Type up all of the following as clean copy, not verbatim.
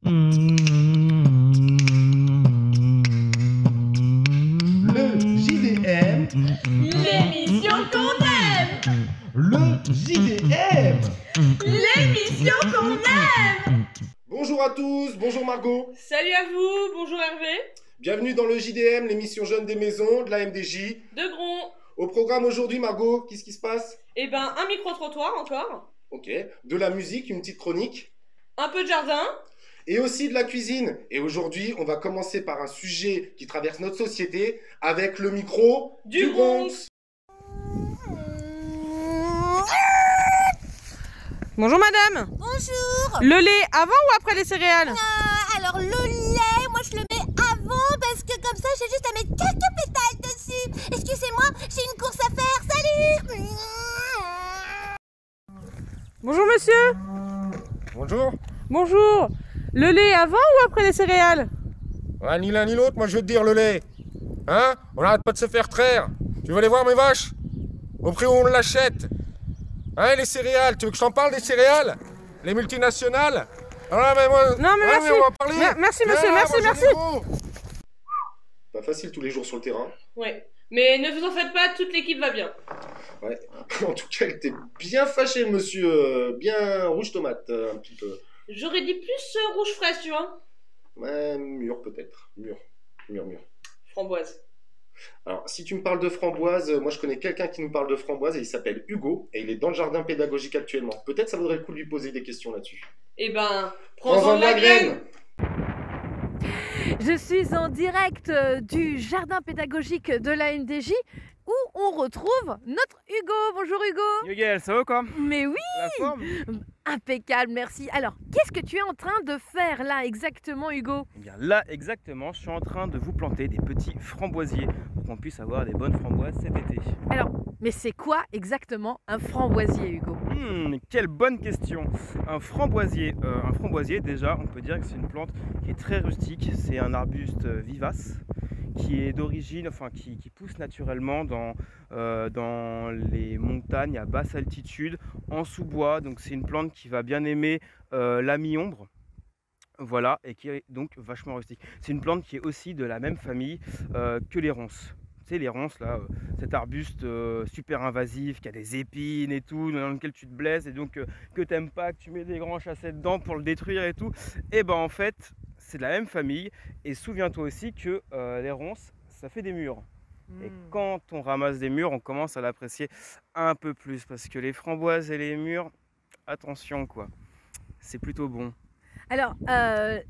Le JDM, L'émission qu'on aime. le JDM. L'émission qu'on aime. Bonjour à tous, bonjour Margot. Salut à vous, bonjour Hervé. Bienvenue dans le JDM, l'émission Jeunes des Maisons de la MDJ. De Gron. Au programme aujourd'hui, Margot, qu'est-ce qui se passe? Eh ben, un micro-trottoir encore. Ok, de la musique, une petite chronique. Un peu de jardin. Et aussi de la cuisine. Et aujourd'hui, on va commencer par un sujet qui traverse notre société avec le micro Du Bronx. Bonjour madame. Bonjour. Le lait avant ou après les céréales? Alors le lait, moi je le mets avant parce que comme ça j'ai juste à mettre quelques pétales dessus. Excusez-moi, j'ai une course à faire. Salut. Bonjour monsieur. Bonjour. Bonjour. Le lait avant ou après les céréales? Ouais, ni l'un ni l'autre, moi je veux te dire le lait. Hein? On n'arrête pas de se faire traire. Tu veux aller voir mes vaches? Au prix où on l'achète. Hein, les céréales, tu veux que je t'en parle des céréales? Les multinationales? Ah, mais moi... Non mais ah, merci. mais on va en parler. Merci monsieur, Ah, merci, moi, j'en ai merci. gros. Pas facile tous les jours sur le terrain. Ouais. Mais ne vous en faites pas, toute l'équipe va bien. Ouais. En tout cas, il était bien fâché, monsieur. Bien rouge tomate, un petit peu. J'aurais dit plus rouge fraise, tu vois. Ouais, mûr peut-être. Mûr. Framboise. Alors, si tu me parles de framboise, moi je connais quelqu'un qui nous parle de framboise et il s'appelle Hugo et il est dans le jardin pédagogique actuellement. Peut-être ça vaudrait le coup de lui poser des questions là-dessus. Eh ben, Prends-en prends-en de la graine. Je suis en direct du jardin pédagogique de la MDJ où on retrouve notre Hugo. Bonjour Hugo. Yogel, ça va ou quoi? Mais oui, La forme? impeccable, merci. Alors, qu'est-ce que tu es en train de faire là exactement Hugo? Eh bien là exactement, je suis en train de vous planter des petits framboisiers pour qu'on puisse avoir des bonnes framboises cet été. Alors, mais c'est quoi exactement un framboisier Hugo? Quelle bonne question. Un framboisier déjà, on peut dire que c'est une plante qui est très rustique, c'est un arbuste vivace qui est d'origine, enfin qui pousse naturellement dans les montagnes à basse altitude, en sous-bois. Donc c'est une plante qui va bien aimer la mi-ombre. Voilà, et qui est donc vachement rustique. C'est une plante qui est aussi de la même famille que les ronces. Tu sais, les ronces, là, cet arbuste super invasif, qui a des épines et tout, dans lequel tu te blesses, et donc que t'aimes pas, que tu mets des grands chassets dedans pour le détruire et tout. Et ben en fait, c'est de la même famille. Et souviens-toi aussi que les ronces, ça fait des mûres. Et quand on ramasse des mûres, on commence à l'apprécier un peu plus, parce que les framboises et les mûres, attention quoi, c'est plutôt bon. Alors,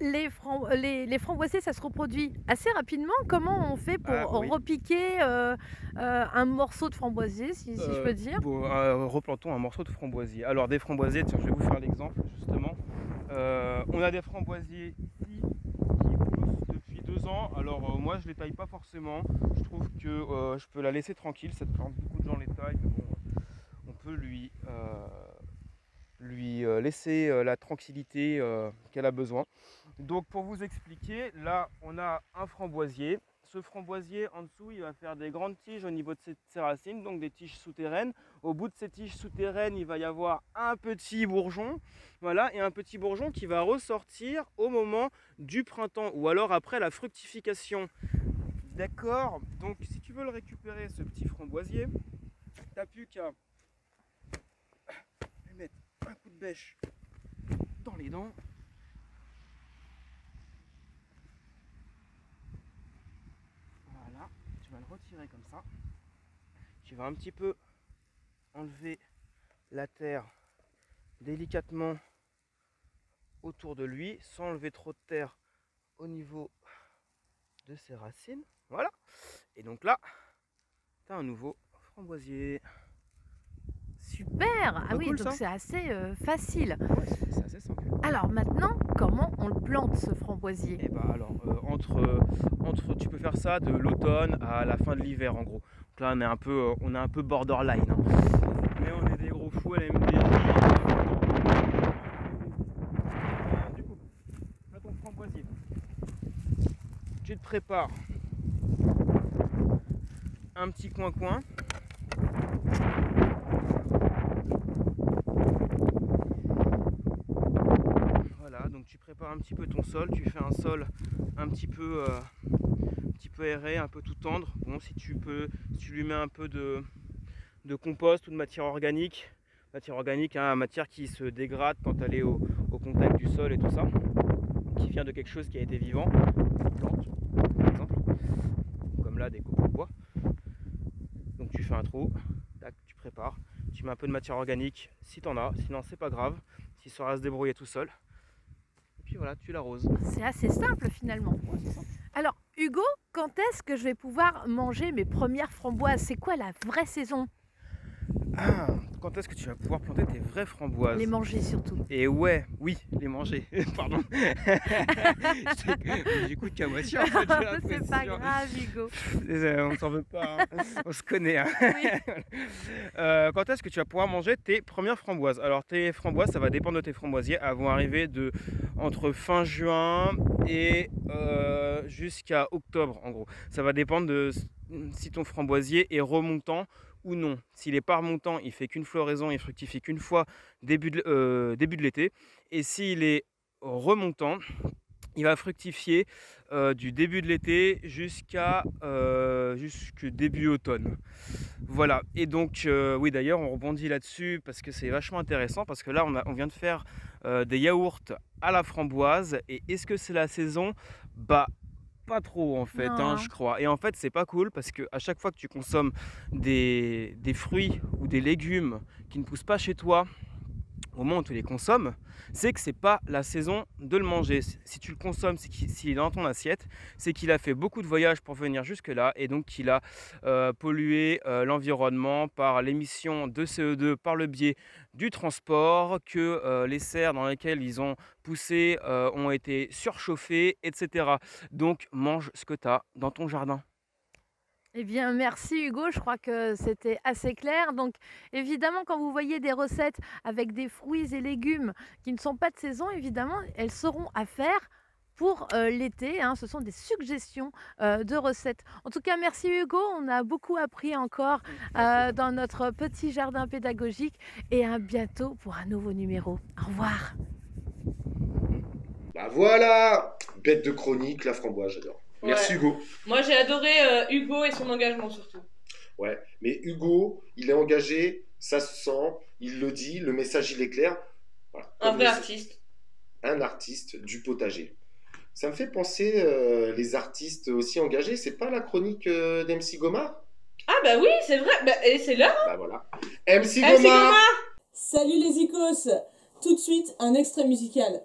les framboisiers, ça se reproduit assez rapidement. Comment on fait pour Oui. repiquer un morceau de framboisier, si je peux dire? Bon, replantons un morceau de framboisier. Alors des framboisiers, tiens, je vais vous faire l'exemple justement. On a des framboisiers ici qui poussent depuis 2 ans. Alors moi je les taille pas forcément. Je trouve que je peux la laisser tranquille, cette plante. Beaucoup de gens les taillent, mais bon, on peut lui laisser la tranquillité qu'elle a besoin. Donc pour vous expliquer, là on a un framboisier. Ce framboisier en dessous il va faire des grandes tiges au niveau de ses racines, donc des tiges souterraines. Au bout de ces tiges souterraines il va y avoir un petit bourgeon, voilà, et un petit bourgeon qui va ressortir au moment du printemps ou alors après la fructification. D'accord, donc si tu veux le récupérer, ce petit framboisier, t'as plus qu'à lui mettre un coup de bêche dans les dents. Voilà, tu vas le retirer comme ça. Tu vas un petit peu enlever la terre délicatement autour de lui, sans enlever trop de terre au niveau de ses racines. Voilà. Et donc là, tu as un nouveau framboisier. Super! Ah oui, cool, donc ça. c'est assez facile. Ouais, c'est assez simple. Alors maintenant, comment on le plante ce framboisier? Et bah alors, tu peux faire ça de l'automne à la fin de l'hiver en gros. Donc là on est un peu borderline. Hein. Mais on est des gros fous à la MDJ. Du coup, là ton framboisier. Tu te prépares un petit coin-coin. Voilà, donc tu prépares un petit peu ton sol. Tu fais un sol un petit peu aéré, un peu tout tendre. Bon, si tu lui mets un peu de compost ou de matière organique, hein, matière qui se dégrade quand elle est au contact du sol et tout ça, qui vient de quelque chose qui a été vivant, une plante par exemple, comme là des copeaux de bois. Donc tu fais un trou, tac, tu prépares, tu mets un peu de matière organique si t'en as, sinon c'est pas grave, s'il saura se débrouiller tout seul. Et puis voilà, tu l'arroses. C'est assez simple finalement. Alors Hugo, quand est-ce que je vais pouvoir manger mes premières framboises? C'est quoi la vraie saison? Ah, quand est-ce que tu vas pouvoir planter tes vraies framboises? Les manger surtout. Et ouais, oui, les manger. Pardon. J'écoute qu'à moitié en fait. C'est pas grave Hugo. On s'en veut pas, hein. On se connaît. Hein. Oui. Quand est-ce que tu vas pouvoir manger tes premières framboises? Alors tes framboises, ça va dépendre de tes framboisiers. Elles vont arriver entre fin juin et jusqu'à octobre en gros. Ça va dépendre de si ton framboisier est remontant ou non. S'il n'est pas remontant, il fait qu'une floraison, il fructifie qu'une fois début de l'été. Et s'il est remontant, il va fructifier du début de l'été jusqu'au début automne. Voilà. Et donc, oui d'ailleurs, on rebondit là-dessus parce que c'est vachement intéressant parce que là, on vient de faire des yaourts à la framboise. Et est-ce que c'est la saison? Bah, pas trop en fait, hein, je crois. Et en fait c'est pas cool parce que à chaque fois que tu consommes des fruits ou des légumes qui ne poussent pas chez toi, au moment où tu les consommes, c'est que c'est pas la saison de le manger. Si tu le consommes, s'il est dans ton assiette, c'est qu'il a fait beaucoup de voyages pour venir jusque là et donc qu'il a pollué l'environnement par l'émission de CO2 par le biais du transport, que les serres dans lesquelles ils ont poussé ont été surchauffées, etc. Donc mange ce que tu as dans ton jardin. Eh bien, merci Hugo, je crois que c'était assez clair. Donc, évidemment, quand vous voyez des recettes avec des fruits et légumes qui ne sont pas de saison, évidemment, elles seront à faire pour l'été. Hein. Ce sont des suggestions de recettes. En tout cas, merci Hugo, on a beaucoup appris encore dans notre petit jardin pédagogique. Et à bientôt pour un nouveau numéro. Au revoir. Bah voilà, bête de chronique, la framboise, j'adore. Ouais. Merci Hugo. Moi j'ai adoré Hugo et son engagement surtout. Ouais, mais Hugo, il est engagé, ça se sent, il le dit, le message il est clair. Voilà. Un vrai artiste. Un artiste du potager. Ça me fait penser les artistes aussi engagés, c'est pas la chronique d'MC Gomard? Ah bah oui, c'est vrai, et c'est l'heure. Bah voilà. MC Gomard. Salut les icos. Tout de suite, un extrait musical.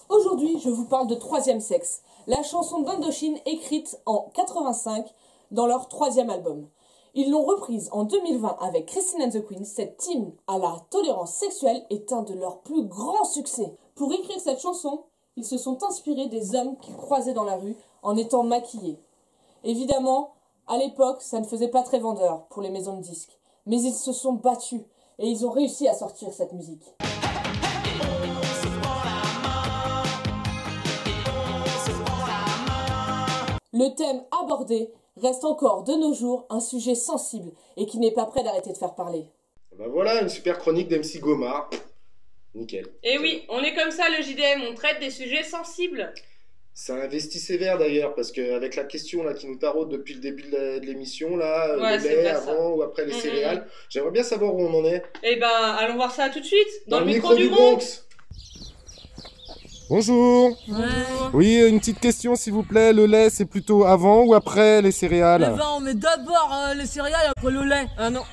Aujourd'hui, je vous parle de Troisième Sexe, la chanson d'Indochine écrite en 85 dans leur 3e album. Ils l'ont reprise en 2020 avec Christine and the Queens. Cette hymne à la tolérance sexuelle est un de leurs plus grands succès. Pour écrire cette chanson, ils se sont inspirés des hommes qu'ils croisaient dans la rue en étant maquillés. Évidemment, à l'époque, ça ne faisait pas très vendeur pour les maisons de disques. Mais ils se sont battus et ils ont réussi à sortir cette musique. Le thème abordé reste encore de nos jours un sujet sensible et qui n'est pas prêt d'arrêter de faire parler. Bah voilà, une super chronique d'MC Gomard. Nickel. Et oui, on est comme ça le JDM, on traite des sujets sensibles. Ça investit sévère d'ailleurs, parce qu'avec la question là, qui nous taraude depuis le début de l'émission, là, ouais, le lait avant ou après les céréales, j'aimerais bien savoir où on en est. Eh ben, allons voir ça tout de suite, dans le micro du Bronx. Bonjour. Oui, une petite question s'il vous plaît, le lait c'est plutôt avant ou après les céréales? Eh ben, on met d'abord les céréales après le lait. Ah non,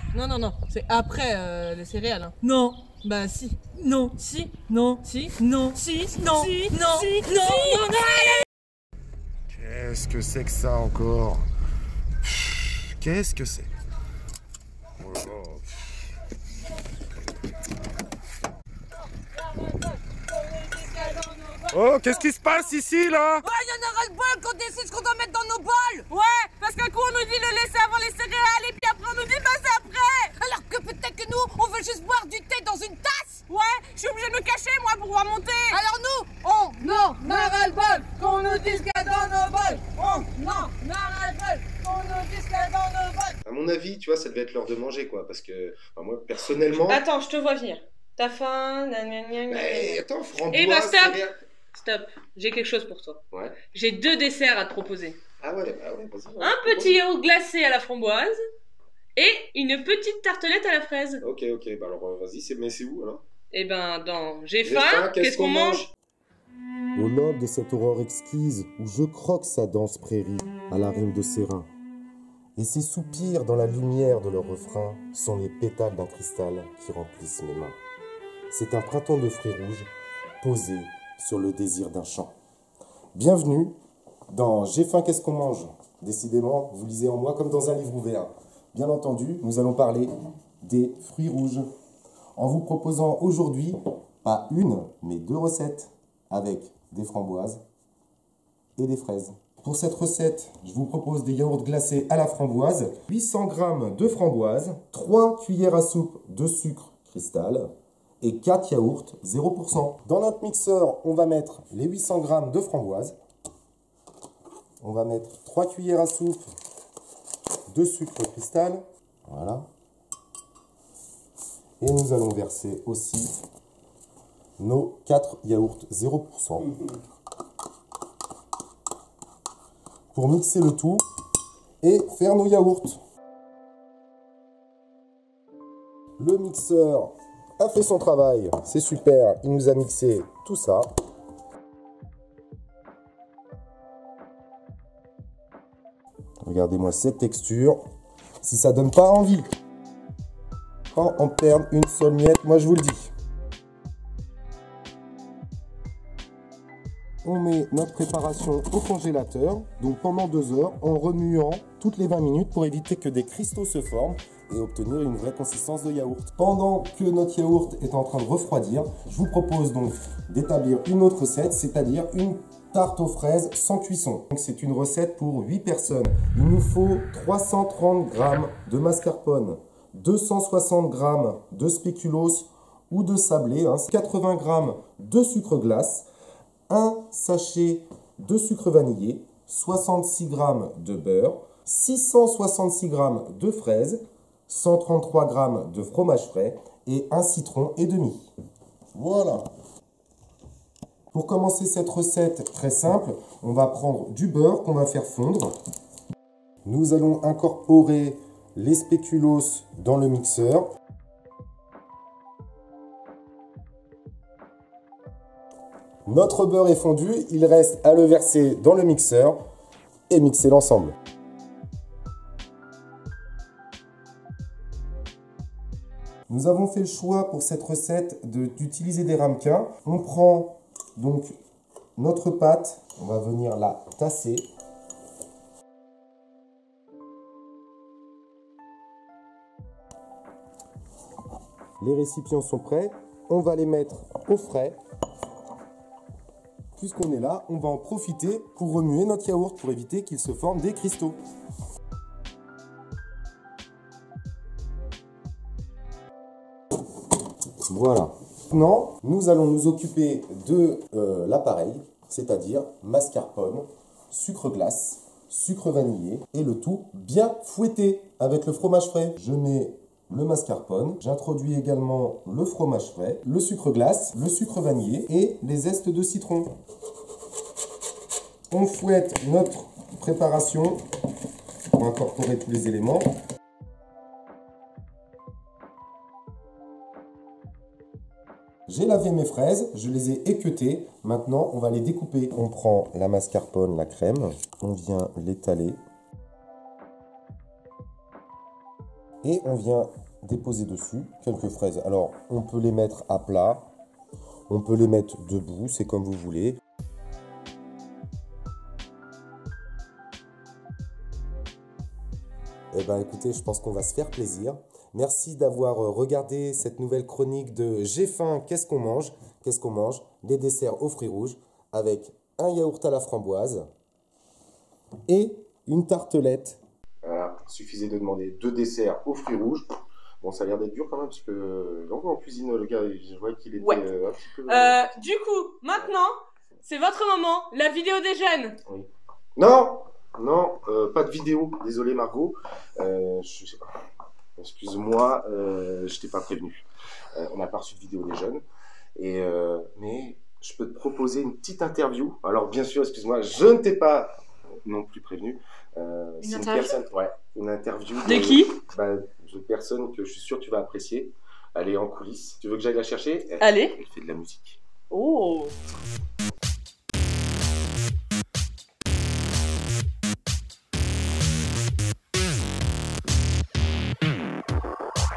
c'est après les céréales. Hein. Non. Bah si. Non. Si. Non. Si. Non. Si. Non. Si. Non. Si. Non. Si. Qu'est-ce que c'est que ça encore? Qu'est-ce que c'est? Oh là là. Oh, qu'est-ce qui se passe ici là? Ouais, y'en a ras-le-bol qu'on décide ce qu'on doit mettre dans nos bols. Ouais, parce qu'un coup on nous dit le lait c'est avant les céréales et puis après on nous dit bah c'est après. Alors que peut-être que nous on veut juste boire du thé dans une tasse. Ouais, je suis obligée de me cacher moi pour pouvoir monter. Alors nous, on en a ras-le-bol qu'on nous dise ce qu'il y a dans nos bols. On en a ras-le-bol qu'on nous dise ce qu'il y a dans nos bols. À mon avis, tu vois, ça devait être l'heure de manger, quoi. Parce que, enfin, moi, personnellement... Attends, je te vois venir. T'as faim, Mais attends, framboise... Eh ben, stop. céréales. Stop, j'ai quelque chose pour toi. Ouais. J'ai 2 desserts à te proposer. Ah ouais, vas-y. Un petit yaourt glacé à la framboise et une petite tartelette à la fraise. Ok, bah alors vas-y, mais c'est où alors? Eh ben, dans J'ai J'ai faim, faim, qu'est-ce qu'on mange? Au nord de cette aurore exquise où je croque sa dense prairie à la rime de ses reins. Et ces soupirs dans la lumière de leur refrain sont les pétales d'un cristal qui remplissent mes mains. C'est un printemps de fruits rouges posé sur le désir d'un chant. Bienvenue dans J'ai faim, qu'est-ce qu'on mange? Décidément, vous lisez en moi comme dans un livre ouvert. Bien entendu, nous allons parler des fruits rouges. En vous proposant aujourd'hui, pas une, mais 2 recettes avec des framboises et des fraises. Pour cette recette, je vous propose des yaourts glacés à la framboise, 800 g de framboises, 3 cuillères à soupe de sucre cristal et 4 yaourts 0%. Dans notre mixeur, on va mettre les 800 g de framboises. On va mettre 3 cuillères à soupe de sucre cristal. Voilà. Et nous allons verser aussi nos 4 yaourts 0%. Pour mixer le tout et faire nos yaourts. Le mixeur a fait son travail, c'est super, il nous a mixé tout ça. Regardez-moi cette texture, si ça donne pas envie. Quand on perd une seule miette, moi je vous le dis. On met notre préparation au congélateur, donc pendant 2 heures, en remuant toutes les 20 minutes pour éviter que des cristaux se forment et obtenir une vraie consistance de yaourt. Pendant que notre yaourt est en train de refroidir, je vous propose donc d'établir une autre recette, c'est-à-dire une tarte aux fraises sans cuisson. C'est une recette pour 8 personnes. Il nous faut 330 g de mascarpone, 260 g de spéculoos ou de sablé, 80 g de sucre glace, un sachet de sucre vanillé, 66 g de beurre, 666 g de fraises, 133 g de fromage frais et un citron et demi. Voilà. Pour commencer cette recette très simple, on va prendre du beurre qu'on va faire fondre. Nous allons incorporer les spéculoos dans le mixeur. Notre beurre est fondu, il reste à le verser dans le mixeur et mixer l'ensemble. Nous avons fait le choix pour cette recette d'utiliser des ramequins. On prend donc notre pâte, on va venir la tasser. Les récipients sont prêts, on va les mettre au frais. Puisqu'on est là, on va en profiter pour remuer notre yaourt pour éviter qu'il se forme des cristaux. Voilà. Maintenant, nous allons nous occuper de l'appareil, c'est-à-dire mascarpone, sucre glace, sucre vanillé et le tout bien fouetté avec le fromage frais. Je mets le mascarpone, j'introduis également le fromage frais, le sucre glace, le sucre vanillé et les zestes de citron. On fouette notre préparation pour incorporer tous les éléments. J'ai lavé mes fraises, je les ai équeutées. Maintenant, on va les découper. On prend la mascarpone, la crème, on vient l'étaler. Et on vient déposer dessus quelques fraises. Alors, on peut les mettre à plat, on peut les mettre debout, c'est comme vous voulez. Eh bien, écoutez, je pense qu'on va se faire plaisir. Merci d'avoir regardé cette nouvelle chronique de J'ai faim, qu'est-ce qu'on mange? Qu'est-ce qu'on mange? Les desserts aux fruits rouges avec un yaourt à la framboise et une tartelette. Voilà, il suffisait de demander 2 desserts aux fruits rouges. Bon, ça a l'air d'être dur quand même, parce que l'envoi en cuisine, le gars, je voyais qu'il était un petit peu... Du coup, maintenant, c'est votre moment, la vidéo des jeunes. Oui. Non, Non, pas de vidéo. Désolé Margot. Je sais pas. Excuse-moi, je t'ai pas prévenu. On n'a pas reçu de vidéo des jeunes. Mais je peux te proposer une petite interview. Alors bien sûr, excuse-moi, je ne t'ai pas non plus prévenu. Une interview une interview de qui? De personne que je suis sûr que tu vas apprécier. Elle est en coulisses. Tu veux que j'aille la chercher? Allez. Elle fait de la musique. Oh.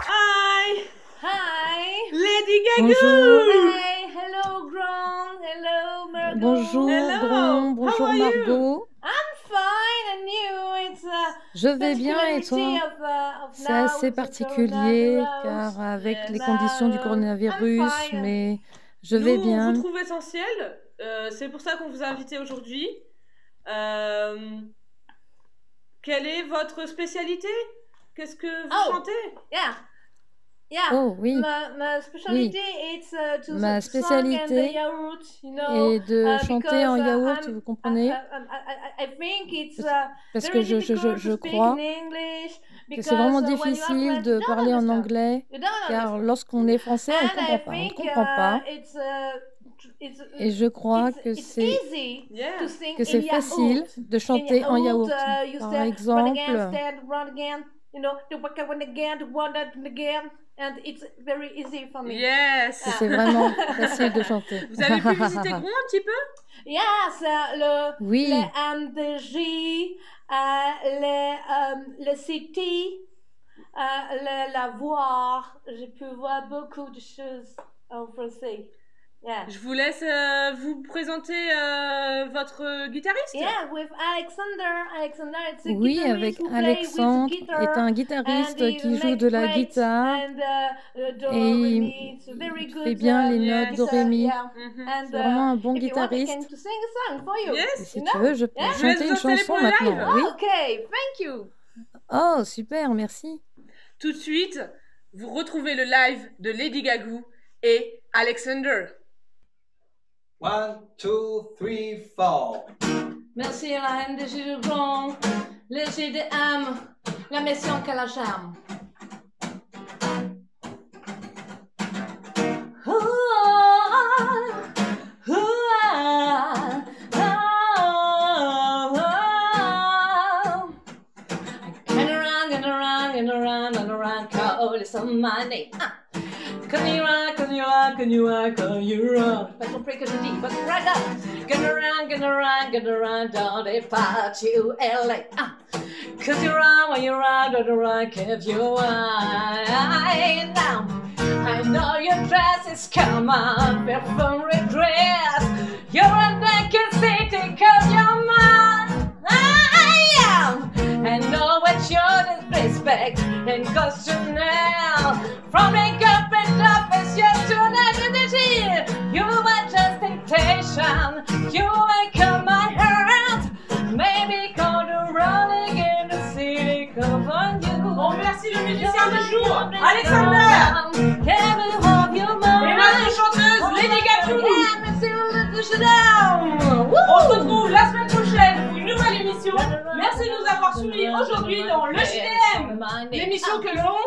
Hi. Hi. Lady Gaga. Bonjour. Hi. Hello, Grand. Hello, Margot. Bonjour, Hello. Bron. Bonjour, How are you? Margot. I'm fine, and you? It's Je vais bien et toi? C'est assez particulier car avec les conditions du coronavirus, mais je vais Nous, bien. vous trouve essentiel. C'est pour ça qu'on vous a invité aujourd'hui. Quelle est votre spécialité? Qu'est-ce que vous chantez? Oh oui. Ma spécialité Ma spécialité est de chanter en yaourt, vous comprenez? Parce que je crois que c'est vraiment difficile de parler en anglais, car lorsqu'on est français, on ne comprend pas. Et je crois que c'est facile de chanter en yaourt. Par exemple, and it's very easy for me. Yes. c'est vraiment facile de chanter. Vous avez pu visiter Gron un petit peu? Yes, Oui. le MDJ, le City, la voir. J'ai pu voir beaucoup de choses en français. Yeah. Je vous laisse vous présenter votre guitariste. Yeah, with Alexander, it's a Oui, guitarist avec who play Alexandre, with guitar, est un guitariste and he qui joue makes de la great guitare do, et il re, mi. It's a very good, fait bien les notes do, ré, mi. yeah. C'est vraiment un bon if you want, I guitariste. can to sing a song for you. Yes. Et si You tu know? veux, je peux Yeah. Je vais chanter vous une installer chanson pour le live. maintenant. Oui. Okay, thank you. Oh, super, merci. Tout de suite, vous retrouvez le live de Lady Gaga et Alexander. 1, 2, 3, 4. Merci à la MDJ de Gron, le GDM, la mission que la j'aime. Some money. Can you run? Pas compris que je dis, but right up. Gonna run, down the path to LA. Cause you run when you run, if you want. Now, I know your dress is come up from regret. You're a naked city cause you're mine. I know what your disrespect and costume now. From makeup and office, yes, to identity. You are just temptation. You wake up my heart. Maybe call the running in the city. Come on, you. Bon, merci le musicien du jour, Alexander. Et notre chanteuse, Lady Gaga. On se retrouve la semaine prochaine pour une nouvelle émission. Merci de nous avoir suivis aujourd'hui dans le JDM, l'émission que l'on...